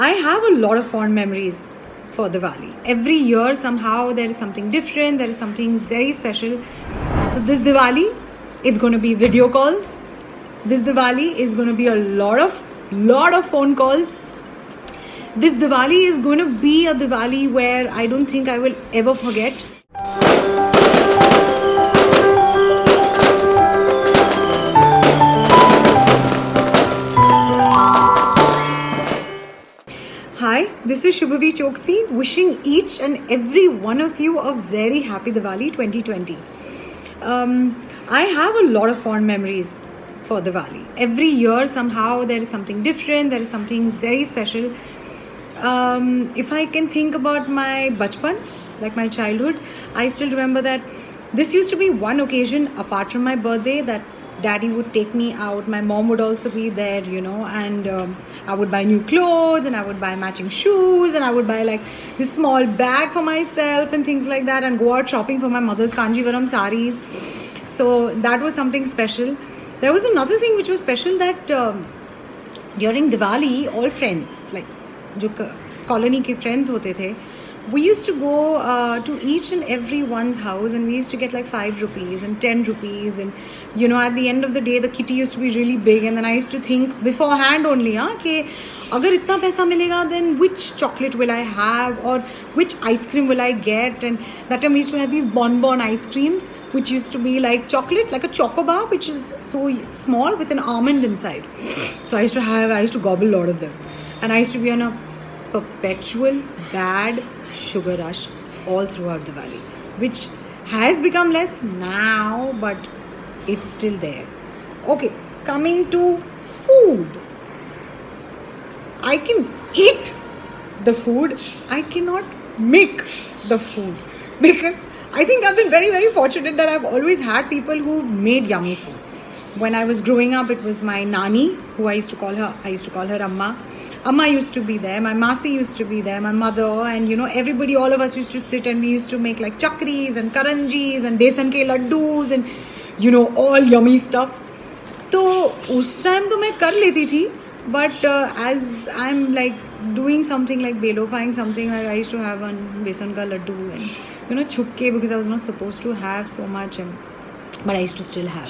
I have a lot of fond memories for Diwali. Every year, somehow, there is something different, there is something very special. So, this Diwali, it's going to be video calls. This Diwali is going to be a lot of phone calls. This Diwali is going to be a Diwali where I don't think I will ever forget. Hi, this is Shubhavi Choksi wishing each and every one of you a very happy Diwali 2020. I have a lot of fond memories for Diwali. Every year, somehow, there is something different, there is something very special. If I can think about my bachpan, like my childhood, I still remember that this used to be one occasion apart from my birthday that daddy would take me out. My mom would also be there, and I would buy new clothes and I would buy matching shoes and I would buy like this small bag for myself and things like that and go out shopping for my mother's Kanjivaram saris. So that was something special. There was another thing which was special that during Diwali, all friends, like जो colony के friends होते थे, we used to go to each and every one's house and we used to get like 5 rupees and 10 rupees and at the end of the day the kitty used to be really big and then I used to think beforehand only कि अगर इतना पैसा मिलेगा then which chocolate will I have or which ice cream will I get. And that time we used to have these bonbon ice creams which used to be like chocolate, like a chocobar which is so small with an almond inside. So I used to gobble a lot of them and I used to be on a perpetual bad sugar rush all throughout the valley, which has become less now, but it's still there. Okay, coming to food. I can eat the food, I cannot make the food because I think I've been very, very fortunate that I've always had people who've made yummy food. When I was growing up, it was my nani, who I used to call her Amma. Amma used to be there, my Masi used to be there, my mother, and everybody, all of us used to sit and we used to make like chakris and karanjis and besan ke laddus and all yummy stuff. So, us time to मैं कर लेती थी, but as I'm like doing something like belofying something, like I used to have one besan ka laddu and chukke because I was not supposed to have so much, but I used to still have.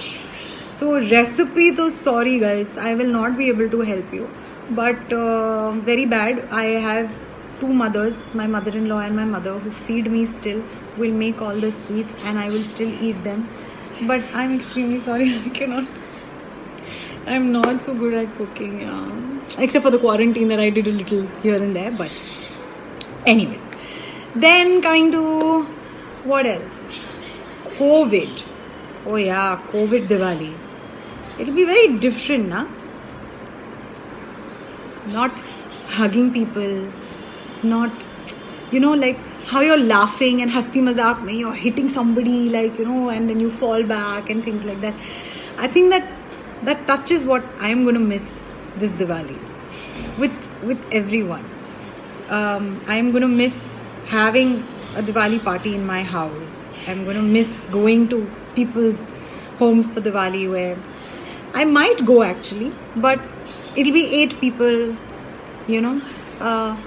So recipe to sorry guys, I will not be able to help you, but very bad. I have two mothers, my mother-in-law and my mother, who feed me still, will make all the sweets and I will still eat them, but I'm extremely sorry, I cannot. I'm not so good at cooking, except for the quarantine that I did a little here and there, but anyways. Then coming to what else? COVID. Oh yeah, COVID Diwali. It'll be very different, na? Not hugging people, not, like how you're laughing and hasti mazak mein, you're hitting somebody like, and then you fall back and things like that. I think that touches what I'm going to miss this Diwali with everyone. I'm going to miss having a Diwali party in my house. I'm going to miss going to people's homes for Diwali where I might go actually, but it'll be 8 people,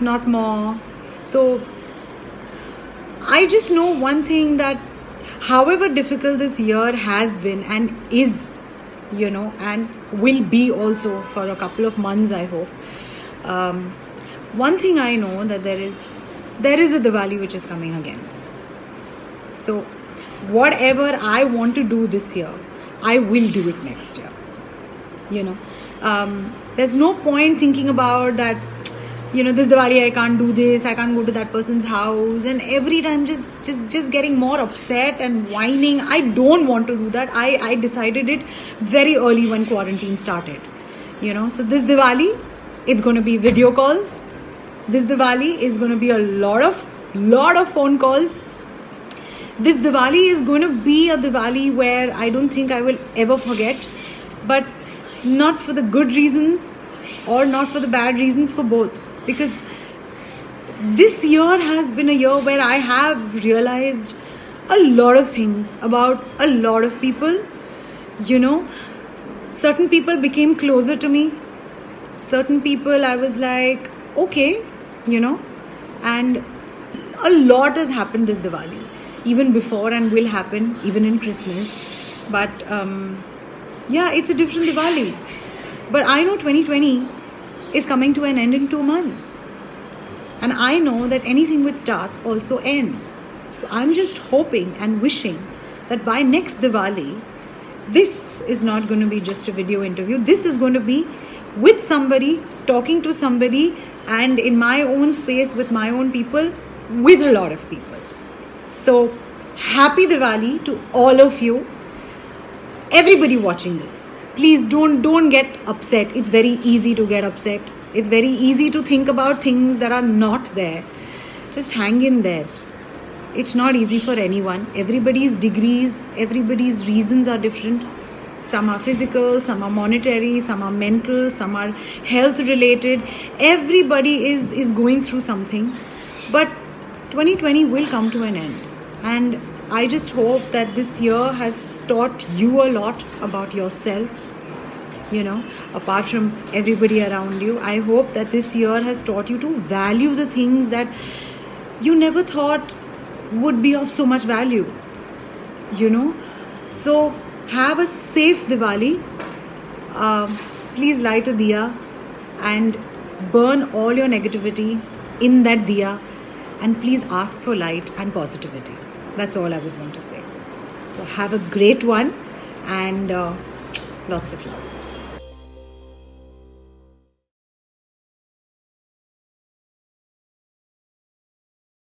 not more. So I just know one thing, that however difficult this year has been and is, and will be also for a couple of months, I hope. One thing I know, that there is a Diwali which is coming again. So whatever I want to do this year, I will do it next year. There's no point thinking about that, this Diwali I can't do this, I can't go to that person's house, and every time just getting more upset and whining. I don't want to do that. I decided it very early when quarantine started. So this Diwali, it's going to be video calls. This Diwali is going to be a lot of phone calls. This Diwali is going to be a Diwali where I don't think I will ever forget, but not for the good reasons or not for the bad reasons, for both. Because this year has been a year where I have realized a lot of things about a lot of people. Certain people became closer to me. Certain people I was like, okay, you know, and a lot has happened this Diwali, even before, and will happen even in Christmas. But yeah, it's a different Diwali. But I know 2020 is coming to an end in 2 months. And I know that anything which starts also ends. So I'm just hoping and wishing that by next Diwali, this is not going to be just a video interview. This is going to be with somebody, talking to somebody, and in my own space with my own people, with a lot of people. So happy Diwali to all of you. Everybody watching this, please don't get upset. It's very easy to get upset. It's very easy to think about things that are not there. Just hang in there. It's not easy for anyone. Everybody's degrees, everybody's reasons are different. Some are physical, some are monetary, some are mental, some are health related. Everybody is going through something. But 2020 will come to an end. And I just hope that this year has taught you a lot about yourself, apart from everybody around you. I hope that this year has taught you to value the things that you never thought would be of so much value, So have a safe Diwali. Please light a diya and burn all your negativity in that diya, and please ask for light and positivity. That's all I would want to say. So have a great one, and lots of love.